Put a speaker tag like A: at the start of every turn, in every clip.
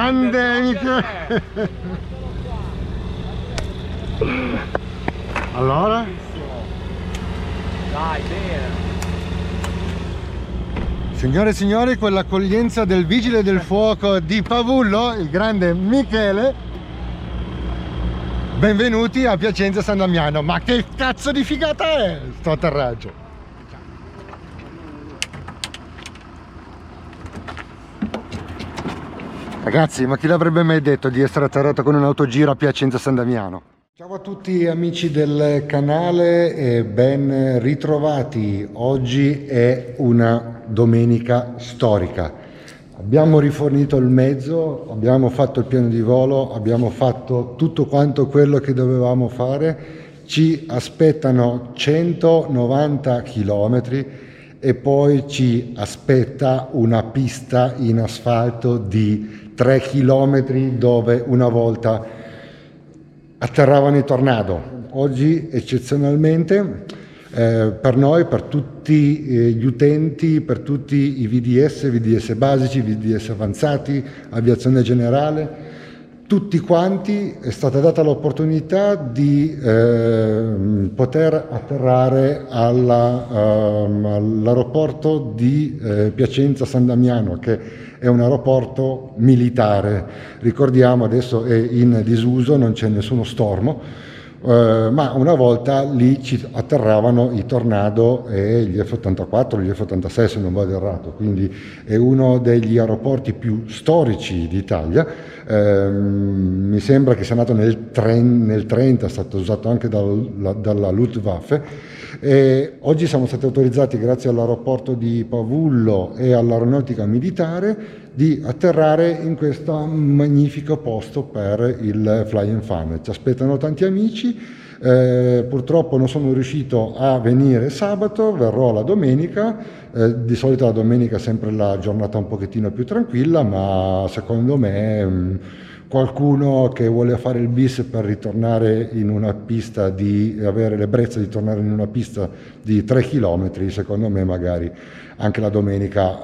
A: Grande Michele! Allora?
B: Dai, bene.
A: Signore e signori, con l'accoglienza del vigile del fuoco di Pavullo, il grande Michele, benvenuti a Piacenza San Damiano. Ma che cazzo di figata è sto atterraggio? Ragazzi, ma chi l'avrebbe mai detto di essere atterrato con un autogiro a Piacenza San Damiano? Ciao a tutti amici del canale e ben ritrovati. Oggi è una domenica storica. Abbiamo rifornito il mezzo, abbiamo fatto il piano di volo, abbiamo fatto tutto quanto quello che dovevamo fare. Ci aspettano 190 km e poi ci aspetta una pista in asfalto di 3 km dove una volta atterravano i tornado. Oggi eccezionalmente per noi, per tutti gli utenti, per tutti i VDS basici, VDS avanzati, aviazione generale, tutti quanti è stata data l'opportunità di poter atterrare all'aeroporto di Piacenza San Damiano, che è un aeroporto militare. Ricordiamo, adesso è in disuso, non c'è nessuno stormo, ma una volta lì ci atterravano i Tornado e gli F-84, gli F-86 se non vado errato, quindi è uno degli aeroporti più storici d'Italia. Mi sembra che sia nato nel 30, è stato usato anche dalla Luftwaffe. E oggi siamo stati autorizzati, grazie all'aeroporto di Pavullo e all'aeronautica militare, di atterrare in questo magnifico posto per il Fly and Fun. Ci aspettano tanti amici. Purtroppo non sono riuscito a venire sabato, verrò la domenica. Di solito la domenica è sempre la giornata un pochettino più tranquilla, ma secondo me qualcuno che vuole fare il bis per ritornare in una pista, di avere l'ebbrezza di tornare in una pista di 3 km, secondo me magari anche la domenica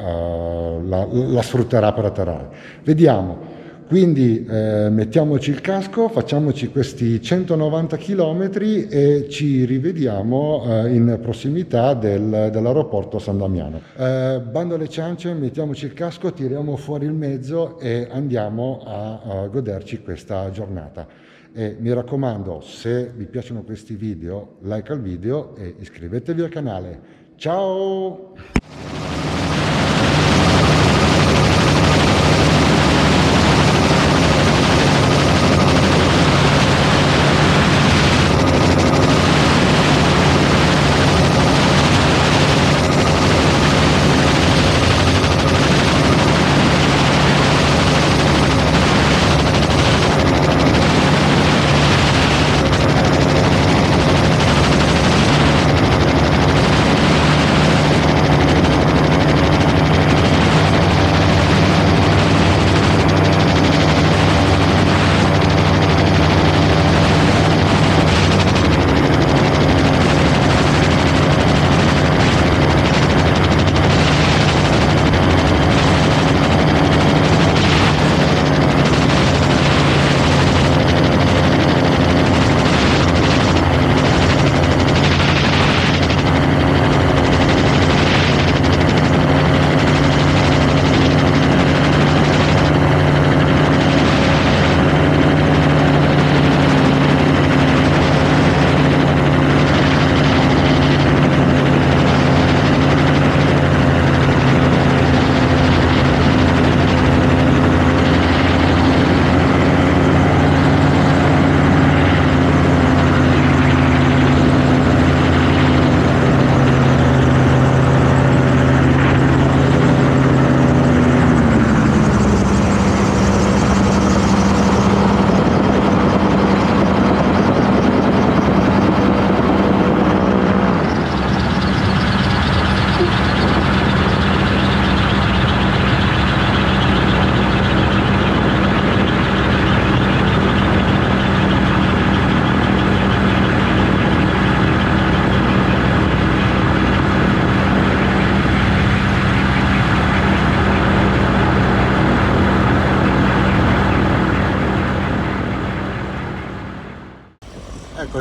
A: la sfrutterà per atterrare. Vediamo. Quindi mettiamoci il casco, facciamoci questi 190 km e ci rivediamo in prossimità dell'aeroporto San Damiano. Bando alle ciance, mettiamoci il casco, tiriamo fuori il mezzo e andiamo a goderci questa giornata. E mi raccomando, se vi piacciono questi video, like al video e iscrivetevi al canale. Ciao!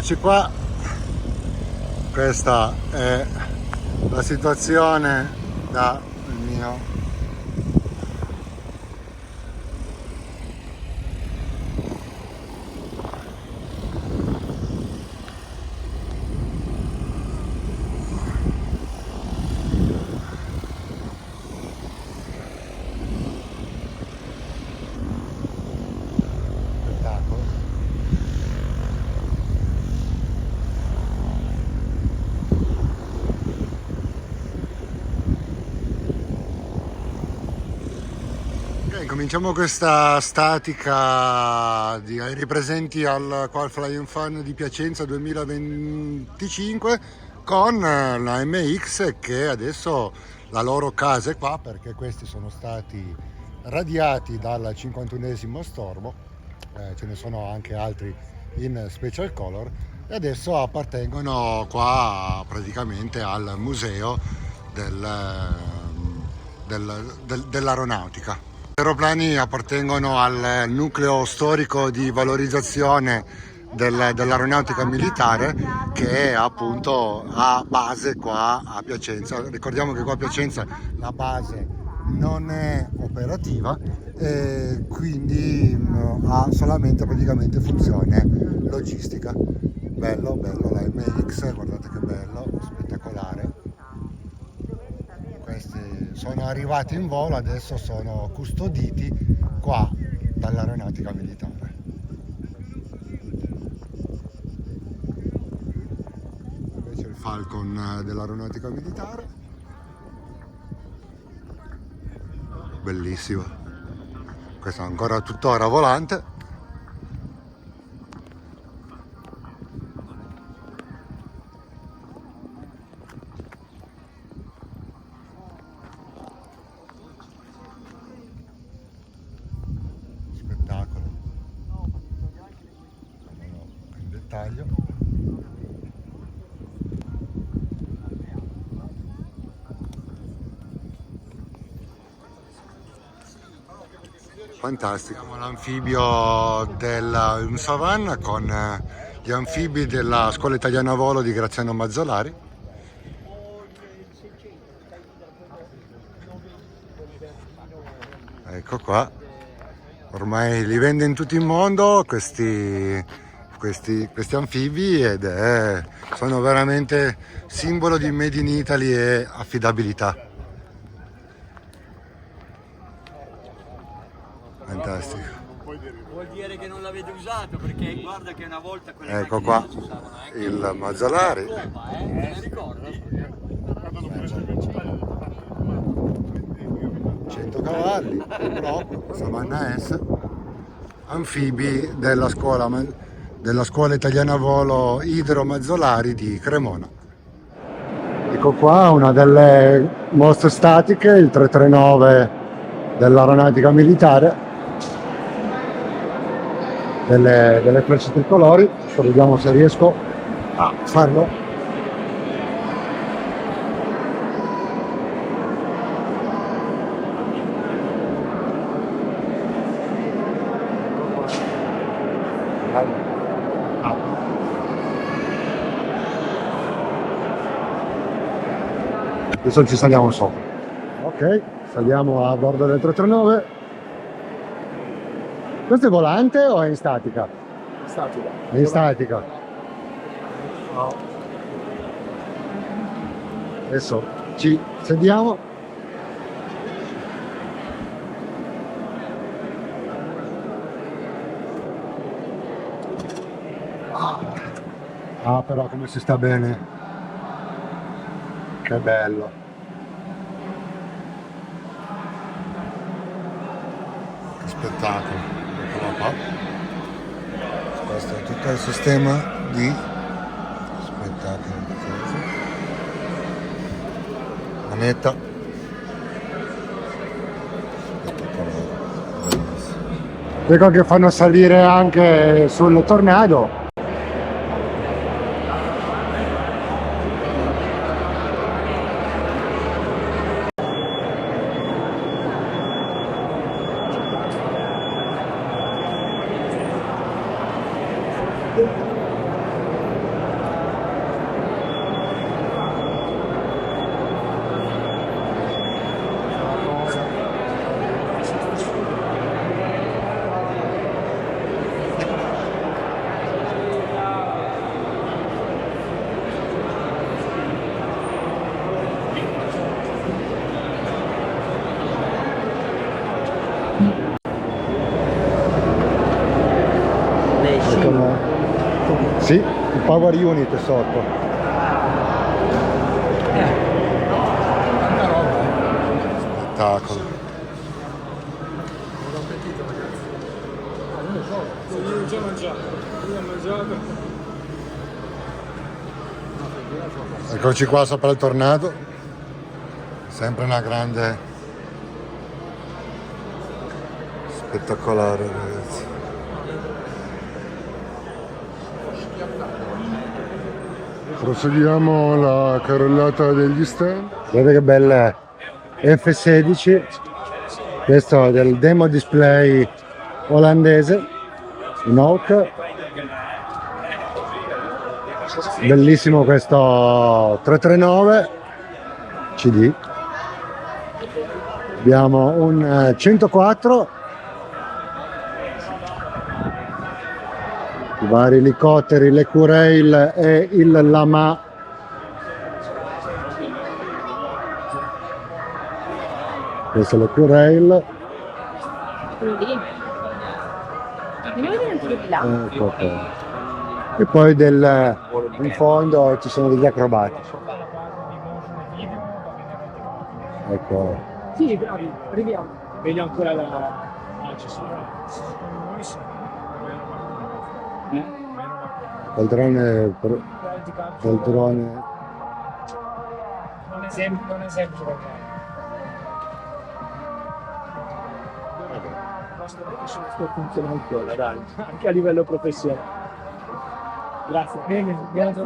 A: Eccoci qua, questa è la situazione da il mio spettacolo. Ok, cominciamo questa statica di aerei presenti qua al Flying Fun di Piacenza 2025 con la MX, che adesso la loro casa è qua perché questi sono stati radiati dal 51esimo stormo, ce ne sono anche altri in special color e adesso appartengono qua praticamente al museo dell'aeronautica. Gli aeroplani appartengono al nucleo storico di valorizzazione dell'aeronautica militare, che appunto ha base qua a Piacenza. Ricordiamo che qua a Piacenza la base non è operativa e quindi ha solamente praticamente funzione logistica. Bello, bello la MX, guardate che bello, spettacolare. Questi sono arrivati in volo, adesso sono custoditi qua dall'aeronautica militare. Invece il Falcon dell'aeronautica militare, bellissimo, questo è ancora tuttora volante. Spettacolo in dettaglio. Fantastico. Abbiamo l'anfibio un Savannah con gli anfibi della Scuola Italiana Volo di Graziano Mazzolari. Ecco qua, ormai li vende in tutto il mondo questi anfibi sono veramente simbolo di Made in Italy e affidabilità. Fantastico.
B: Vuol dire che non l'avete usato, perché guarda che una volta quelle
A: Ecco
B: macchine
A: qua
B: si usavano,
A: il Mazzolari.
B: te ne ricordo?
A: 100 cavalli, purtroppo, Savannah S, anfibi della scuola italiana volo Idro Mazzolari di Cremona. Ecco qua una delle mostre statiche, il 339 dell'aeronautica militare, delle frecce tricolori. Adesso vediamo se riesco a farlo. Adesso ci saliamo sopra. Ok, saliamo a bordo del 339. Questo è volante o è in statica?
C: Statica.
A: È in statica. Adesso ci sediamo. Ah, però come si sta bene. Che bello. Che spettacolo. Eccola qua. Questo è tutto il sistema di spettacolo. Manetta. Ecco che fanno salire anche sul Tornado. power unit sotto. Spettacolo.
C: Io già mangiato,
A: Eccoci qua sopra il tornado, sempre una grande, spettacolare ragazzi. Proseguiamo la carrellata degli stand. Guardate che bella F16, questo è del demo display olandese, un Hawk. Bellissimo questo 339 CD. Abbiamo un 104, i vari elicotteri, le Curail e il Lama. Questo è le Curail. Ecco qua. E poi in fondo ci sono degli acrobatici. Ecco.
C: Sì, bravi, arriviamo. Vedi ancora la... Ah, ci sono.
A: Poltrone.
C: Non è semplice. Sto funzionando ancora, dai, anche a livello professionale. Grazie.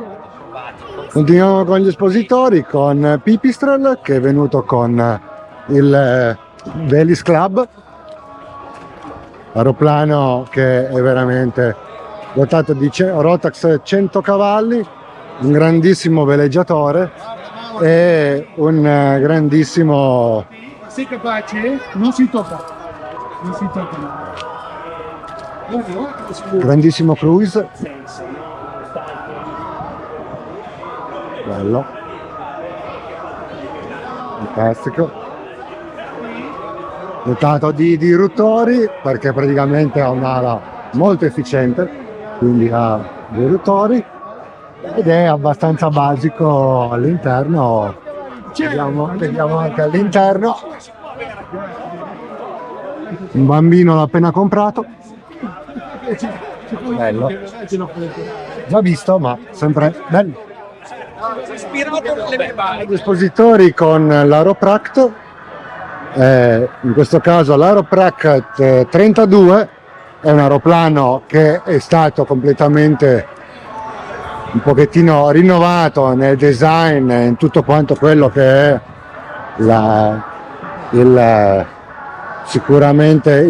A: Continuiamo con gli espositori, con Pipistrel che è venuto con il Velis Club, aeroplano che è veramente dotato di Rotax 100 cavalli, un grandissimo veleggiatore e un grandissimo...
C: Sei capace? Non si tocca.
A: Grandissimo cruise. Bello. Fantastico. Dotato di diruttori perché praticamente ha un'ala molto efficiente, quindi ha diruttori ed è abbastanza basico all'interno. Vediamo anche all'interno. Un bambino l'ha appena comprato. Bello. Già visto, ma sempre bello. Gli espositori con l'Aeropract, in questo caso l'Aeropract 32 è un aeroplano che è stato completamente un pochettino rinnovato nel design, in tutto quanto quello che è sicuramente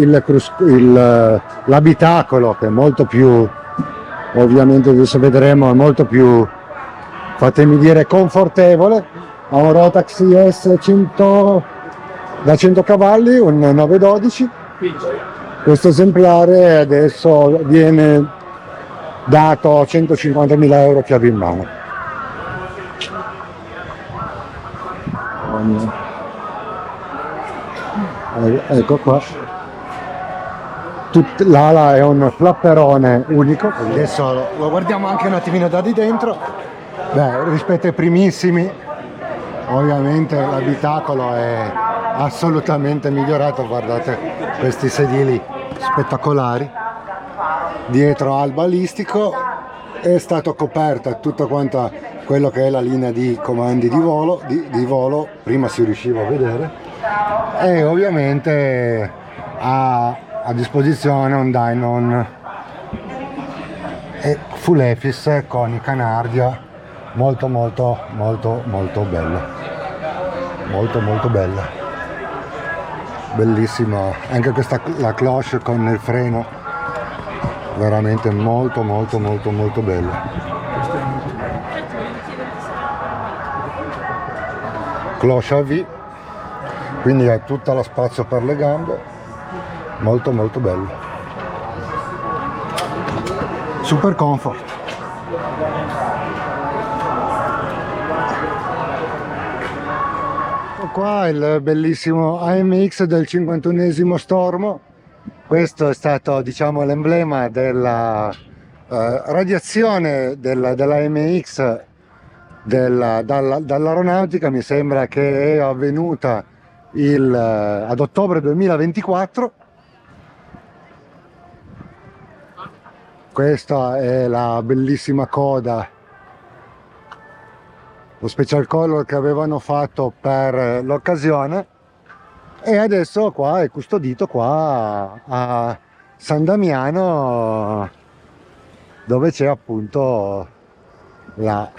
A: l'abitacolo, che è molto più, ovviamente adesso vedremo, è molto più, fatemi dire, confortevole. Ha un Rotax IS 100 da 100 cavalli, un 912. Questo esemplare adesso viene dato a 150.000 euro chiave in mano. Ecco qua. L'ala è un flapperone unico. Adesso lo guardiamo anche un attimino da di dentro. Beh, rispetto ai primissimi, ovviamente l'abitacolo è assolutamente migliorato. Guardate questi sedili spettacolari. Dietro al balistico è stato coperta tutta quanta quello che è la linea di comandi di volo, prima si riusciva a vedere, e ovviamente ha a disposizione un Dynon e full EFIS con i Canardia, molto bella, molto bella, bellissima anche questa, la cloche con il freno, veramente molto bella. Cloche a V, quindi ha tutto lo spazio per le gambe, molto bello, super comfort. Ecco qua il bellissimo AMX del 51esimo Stormo. Questo è stato, diciamo, l'emblema Radiazione della MX dall'aeronautica mi sembra che è avvenuta ad ottobre 2024. Questa è la bellissima coda, lo special color che avevano fatto per l'occasione, e adesso qua è custodito qua a San Damiano, dove c'è appunto la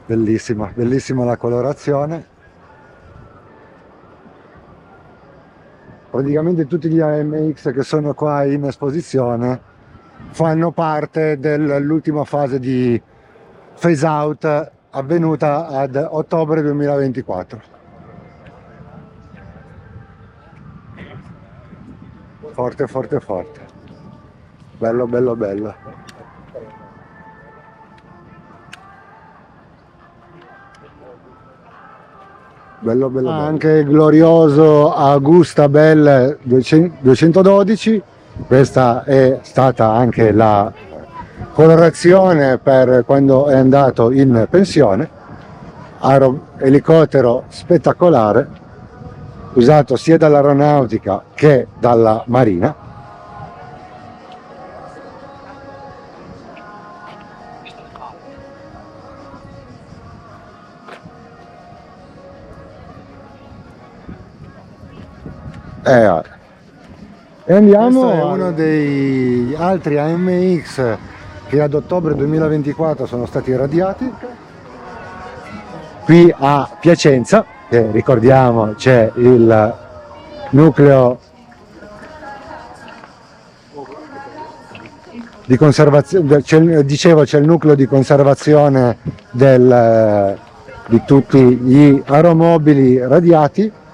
A: bellissima la colorazione. Praticamente tutti gli AMX che sono qua in esposizione fanno parte dell'ultima fase di phase out avvenuta ad ottobre 2024. Forte, forte, forte. Bello, bello, bello. Bello, bello, bello. Anche il glorioso Augusta Bell 212. Questa è stata anche la colorazione per quando è andato in pensione. Elicottero spettacolare, usato sia dall'aeronautica che dalla marina. E andiamo. Questo è uno degli altri AMX che ad ottobre 2024 sono stati irradiati qui a Piacenza, che ricordiamo c'è il nucleo di conservazione, dicevo, c'è il nucleo di conservazione di tutti gli aeromobili radiati.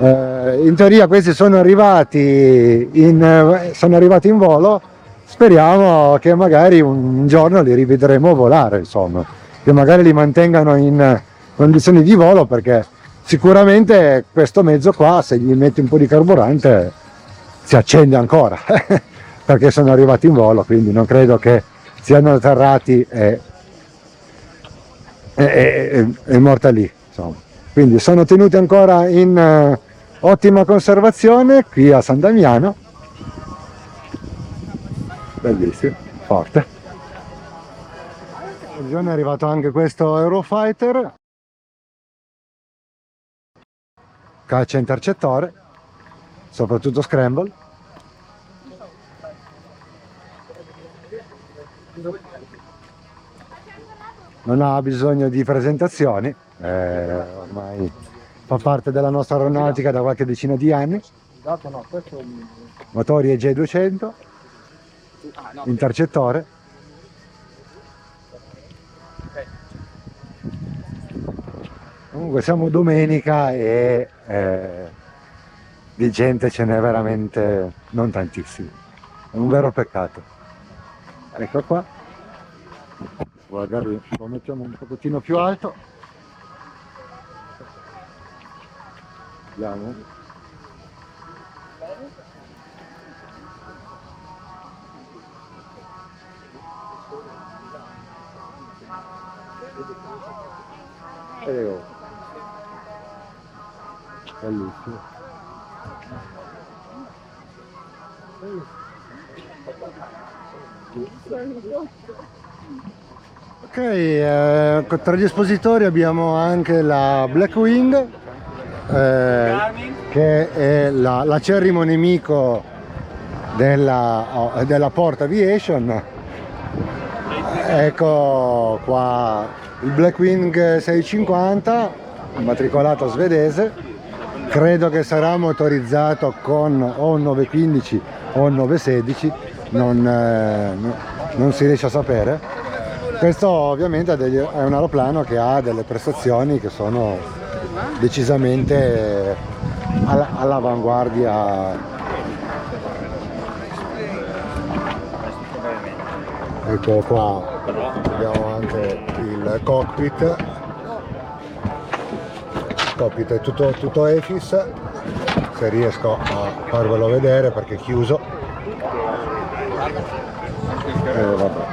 A: In teoria questi sono arrivati in volo. Speriamo che magari un giorno li rivedremo volare, insomma, che magari li mantengano in condizioni di volo, perché sicuramente questo mezzo qua, se gli metti un po' di carburante, si accende ancora perché sono arrivati in volo, quindi non credo che siano atterrati e morta lì, insomma. Quindi sono tenuti ancora in ottima conservazione qui a San Damiano. Bellissimo, forte. È arrivato anche questo Eurofighter, caccia intercettore, soprattutto scramble. Non ha bisogno di presentazioni, ormai fa parte della nostra aeronautica da qualche decina di anni. Motori EJ200, intercettore. Comunque siamo domenica e di gente ce n'è veramente non tantissimo, è un vero peccato. Ecco qua, magari lo mettiamo un pochettino più alto. Vediamo. Bellissimo. Ok, tra gli espositori abbiamo anche la Blackwing, che è l'acerrimo nemico della Port Aviation. Ecco qua il Blackwing 650, immatricolato svedese. Credo che sarà motorizzato con o un 915 o un 916, non si riesce a sapere. Questo ovviamente è un aeroplano che ha delle prestazioni che sono decisamente all'avanguardia. Ecco qua abbiamo anche il cockpit. Il cockpit è tutto EFIS, se riesco a farvelo vedere perché è chiuso. Vabbè.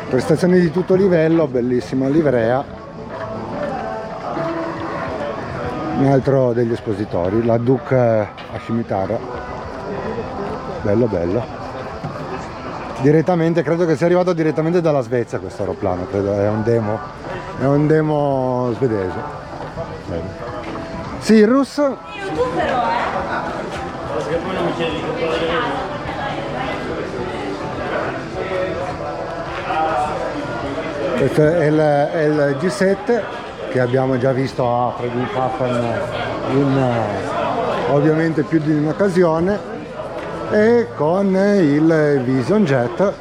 A: Prestazioni di tutto livello, bellissima livrea. Un altro degli espositori, la Duke a scimitarra, bello bello. Direttamente, credo che sia arrivato direttamente dalla Svezia questo aeroplano, credo, è un demo svedese. Bene. Sì, il russo. Questo è il G7 che abbiamo già visto a Friedrichshafen in ovviamente più di un'occasione, e con il Vision Jet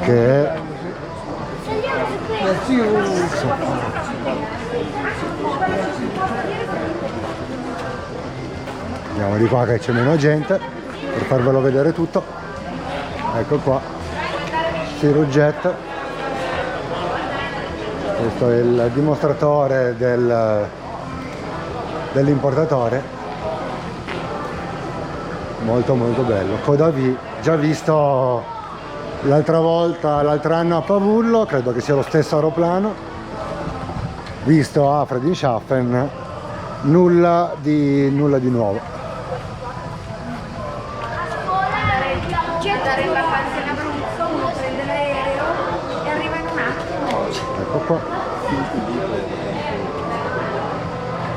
A: che è andiamo di qua che c'è meno gente per farvelo vedere tutto. Ecco qua Zero Jet. Questo è il dimostratore dell'importatore, molto molto bello. Coda V, già visto l'altro anno a Pavullo, credo che sia lo stesso aeroplano, visto a Friedrichshafen, nulla di nuovo.
D: Andare in vacanza in Abruzzo, uno prende l'aereo e arriva in un attimo.
A: Ecco qua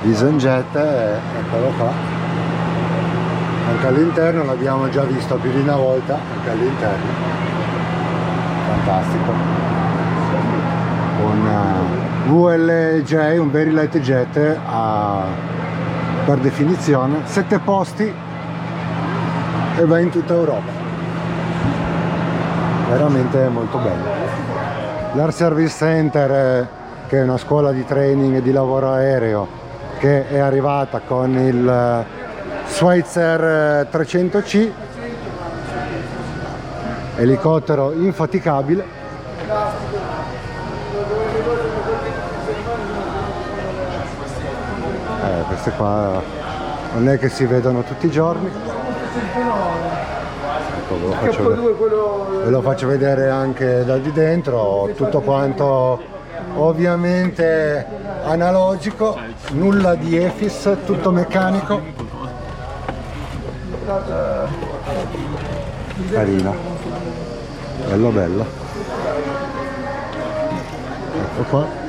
A: Vision Jet, eccolo qua, anche all'interno l'abbiamo già visto più di una volta, anche all'interno fantastico, un VLJ, un Very Light Jet per definizione, 7 posti e va in tutta Europa, veramente molto bello. L'Air Service Center, che è una scuola di training e di lavoro aereo, che è arrivata con il Schweitzer 300C, elicottero infaticabile. Queste qua non è che si vedono tutti i giorni. Ve lo faccio vedere anche da di dentro, tutto quanto ovviamente analogico, nulla di EFIS, tutto meccanico. Carino, bello bello. Ecco qua.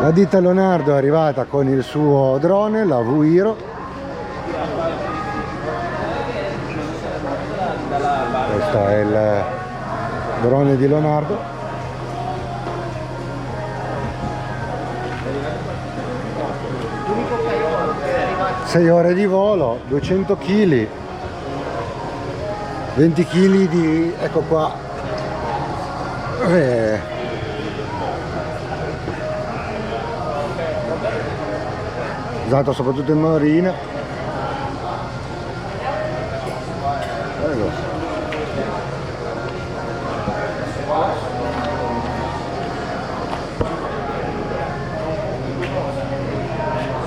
A: La ditta Leonardo è arrivata con il suo drone, la V-Hero. Questo è il drone di Leonardo. Sei ore di volo, 200 kg, 20 kg di, ecco qua, usato soprattutto in marina.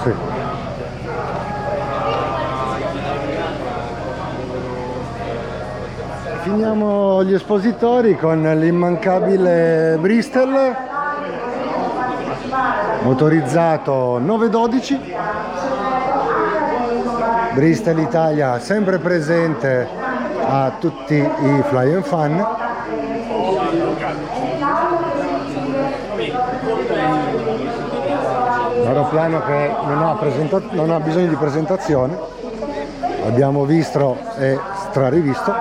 A: Sì. Finiamo gli espositori con l'immancabile Bristol motorizzato 912. Bristol Italia sempre presente a tutti i Fly and Fun. Un aeroplano che non ha bisogno di presentazione, abbiamo visto e strarivisto,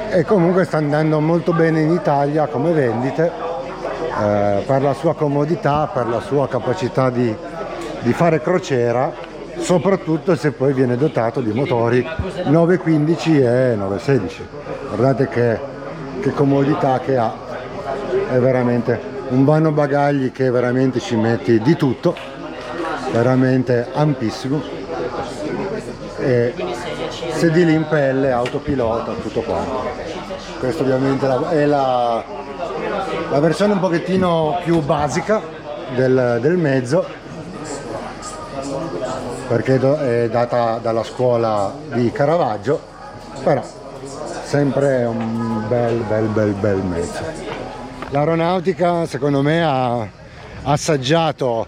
A: e comunque sta andando molto bene in Italia come vendite, per la sua comodità, per la sua capacità di fare crociera, soprattutto se poi viene dotato di motori 915 e 916. Guardate che comodità che ha, è veramente un vano bagagli che veramente ci metti di tutto, veramente ampissimo, e sedili in pelle, autopilota, tutto quanto. Questa ovviamente è la versione un pochettino più basica del mezzo, perché è data dalla scuola di Caravaggio, però sempre un bel mezzo. L'aeronautica secondo me ha assaggiato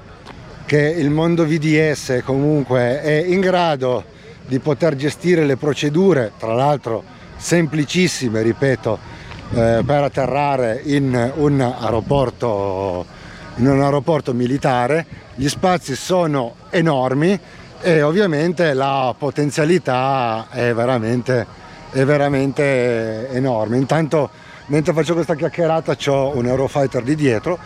A: che il mondo VDS comunque è in grado di poter gestire le procedure, tra l'altro semplicissime, ripeto, per atterrare in un aeroporto militare. Gli spazi sono enormi e ovviamente la potenzialità è veramente enorme. Intanto, mentre faccio questa chiacchierata, c'ho un Eurofighter di dietro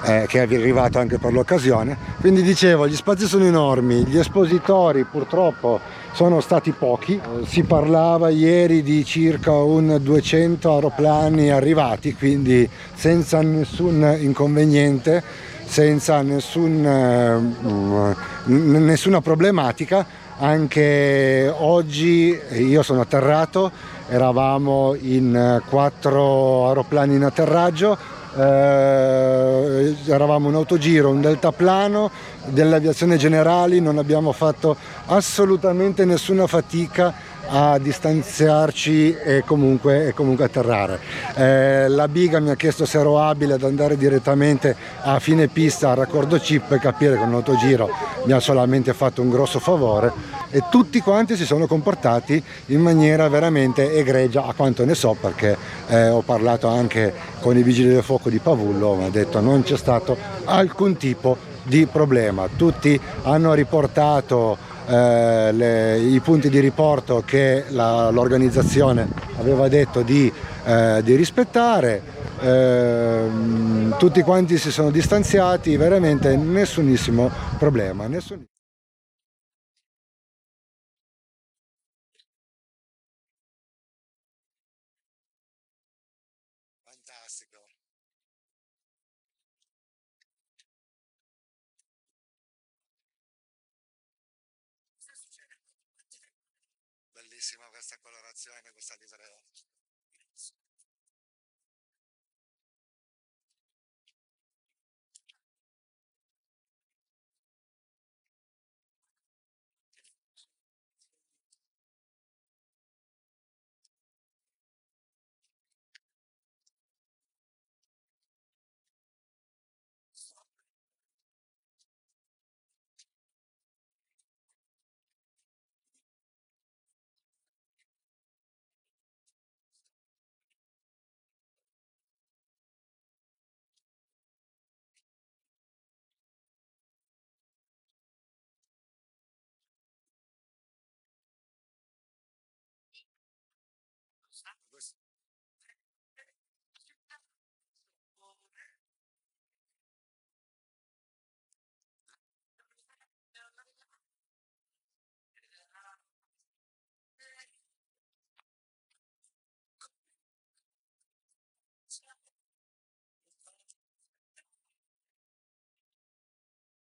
A: che è arrivato anche per l'occasione. Quindi dicevo, gli spazi sono enormi, gli espositori purtroppo sono stati pochi, si parlava ieri di circa un 200 aeroplani arrivati, quindi senza nessun inconveniente, senza nessuna problematica. Anche oggi io sono atterrato, eravamo in 4 aeroplani in atterraggio, eravamo un autogiro, un deltaplano delle aviazioni generali, non abbiamo fatto assolutamente nessuna fatica a distanziarci e comunque atterrare. La Biga mi ha chiesto se ero abile ad andare direttamente a fine pista al raccordo chip, e capire che un autogiro mi ha solamente fatto un grosso favore, e tutti quanti si sono comportati in maniera veramente egregia, a quanto ne so, perché ho parlato anche con i vigili del fuoco di Pavullo, mi ha detto non c'è stato alcun tipo di problema. Tutti hanno riportato i punti di riporto che l'organizzazione aveva detto di rispettare, tutti quanti si sono distanziati, veramente nessunissimo problema. Fantastico. Bellissima questa colorazione, questa livrea.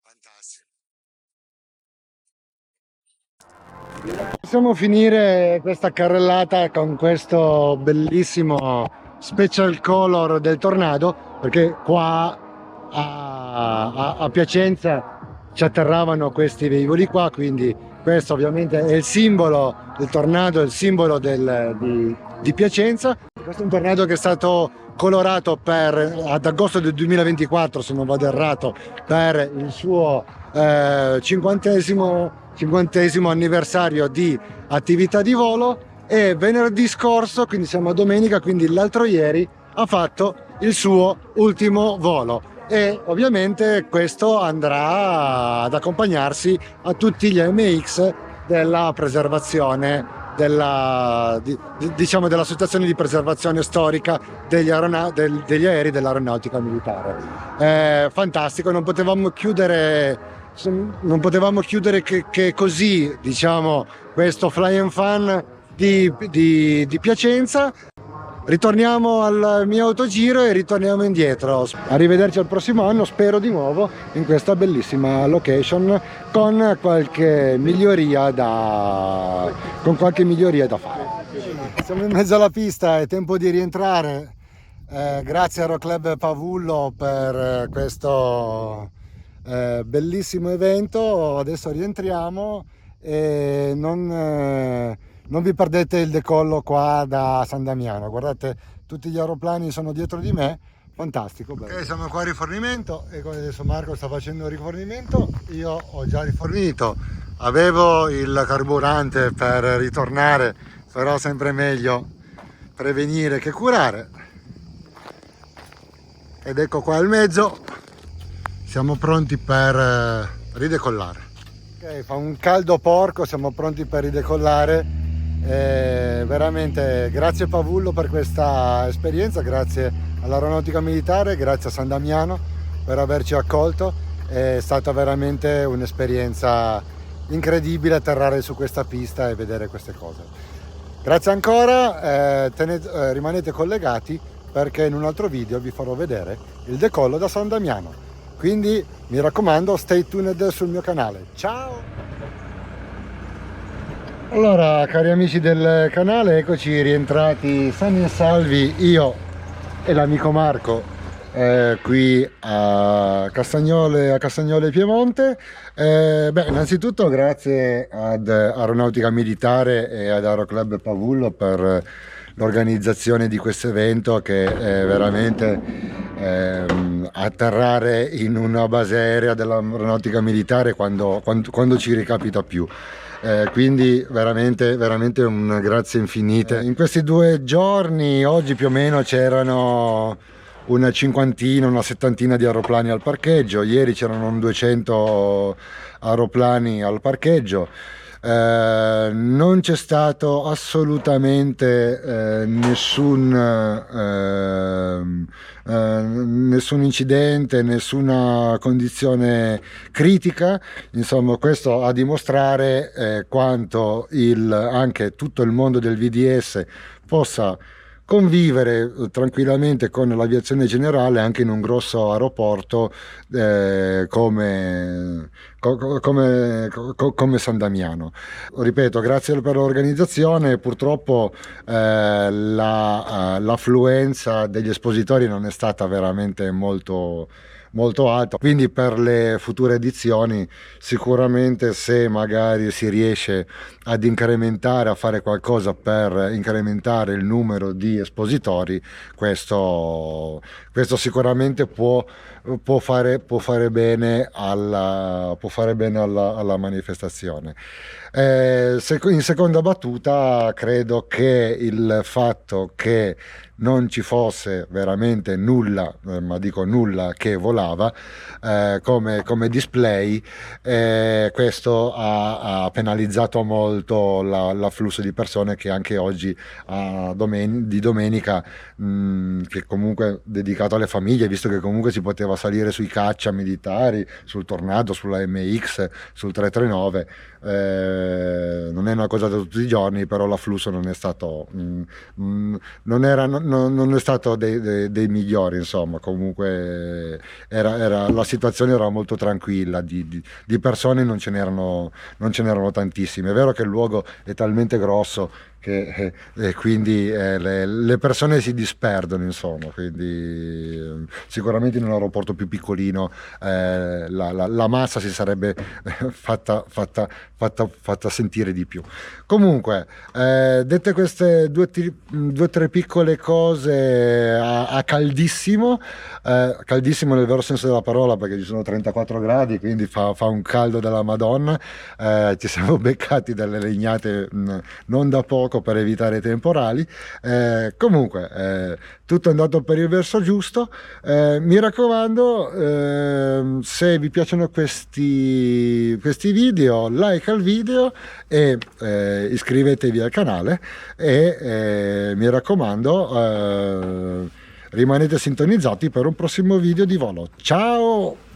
A: Fantastico. Possiamo finire questa carrellata con questo bellissimo special color del Tornado, perché qua a Piacenza ci atterravano questi velivoli qua, quindi questo ovviamente è il simbolo del Tornado, è il simbolo di Piacenza. Questo è un Tornado che è stato colorato ad agosto del 2024, se non vado errato, per il suo 50° anniversario di attività di volo, e venerdì scorso, quindi siamo a domenica, quindi l'altro ieri, ha fatto il suo ultimo volo, e ovviamente questo andrà ad accompagnarsi a tutti gli AMX della preservazione diciamo della situazione di preservazione storica degli aerei dell'aeronautica militare. Fantastico, non potevamo chiudere che così, diciamo, questo Fly and Fun di Piacenza. ritorniamo al mio autogiro e ritorniamo indietro. Arrivederci al prossimo anno, spero di nuovo in questa bellissima location con qualche miglioria da fare. Siamo in mezzo alla pista, è tempo di rientrare. Grazie a Aeroclub Pavullo per questo bellissimo evento. Adesso rientriamo e non vi perdete il decollo qua da San Damiano. Guardate, tutti gli aeroplani sono dietro di me, fantastico. Ok, siamo qua a rifornimento e adesso Marco sta facendo il rifornimento. Io ho già rifornito, avevo il carburante per ritornare, però sempre meglio prevenire che curare. Ed ecco qua il mezzo, siamo pronti per ridecollare. Ok, fa un caldo porco, siamo pronti per ridecollare. Veramente grazie Pavullo per questa esperienza, grazie all'Aeronautica Militare, grazie a San Damiano per averci accolto. È stata veramente un'esperienza incredibile atterrare su questa pista e vedere queste cose. Grazie ancora, rimanete collegati perché in un altro video vi farò vedere il decollo da San Damiano. Quindi mi raccomando, stay tuned sul mio canale. Ciao! Allora, cari amici del canale, eccoci rientrati sani e salvi, io e l'amico Marco qui a Castagnole Piemonte. Innanzitutto grazie ad Aeronautica Militare e ad Aeroclub Pavullo per l'organizzazione di questo evento, che è veramente atterrare in una base aerea dell'Aeronautica Militare quando ci ricapita più. Quindi veramente un grazie infinite. In questi 2 giorni, oggi più o meno c'erano una cinquantina, una settantina di aeroplani al parcheggio, ieri c'erano 200 aeroplani al parcheggio. Non c'è stato assolutamente nessun incidente, nessuna condizione critica. Insomma, questo a dimostrare quanto anche tutto il mondo del VDS possa convivere tranquillamente con l'aviazione generale anche in un grosso aeroporto come San Damiano. Ripeto, grazie per l'organizzazione. Purtroppo l'affluenza degli espositori non è stata veramente molto alta, quindi per le future edizioni sicuramente, se magari si riesce ad incrementare, a fare qualcosa per incrementare il numero di espositori, questo sicuramente può fare bene alla manifestazione. In seconda battuta, credo che il fatto che non ci fosse veramente nulla, ma dico nulla, che volava come display, questo ha penalizzato molto l'afflusso di persone che anche oggi di domenica, che comunque dedicato alle famiglie, visto che comunque si poteva salire sui caccia militari, sul Tornado, sulla MX, sul 339. Non è una cosa da tutti i giorni, però l'afflusso non è stato non è stato dei migliori, insomma. Comunque la situazione era molto tranquilla, di persone non ce n'erano tantissime. È vero che il luogo è talmente grosso che quindi le persone si disperdono, insomma, quindi sicuramente in un aeroporto più piccolino la massa si sarebbe fatta sentire di più. Comunque, dette queste due o tre piccole cose a caldissimo nel vero senso della parola, perché ci sono 34 gradi, quindi fa un caldo della Madonna. Ci siamo beccati delle legnate non da poco per evitare temporali. Comunque tutto è andato per il verso giusto. Mi raccomando, se vi piacciono questi video, like al video e iscrivetevi al canale e mi raccomando, rimanete sintonizzati per un prossimo video di volo. Ciao!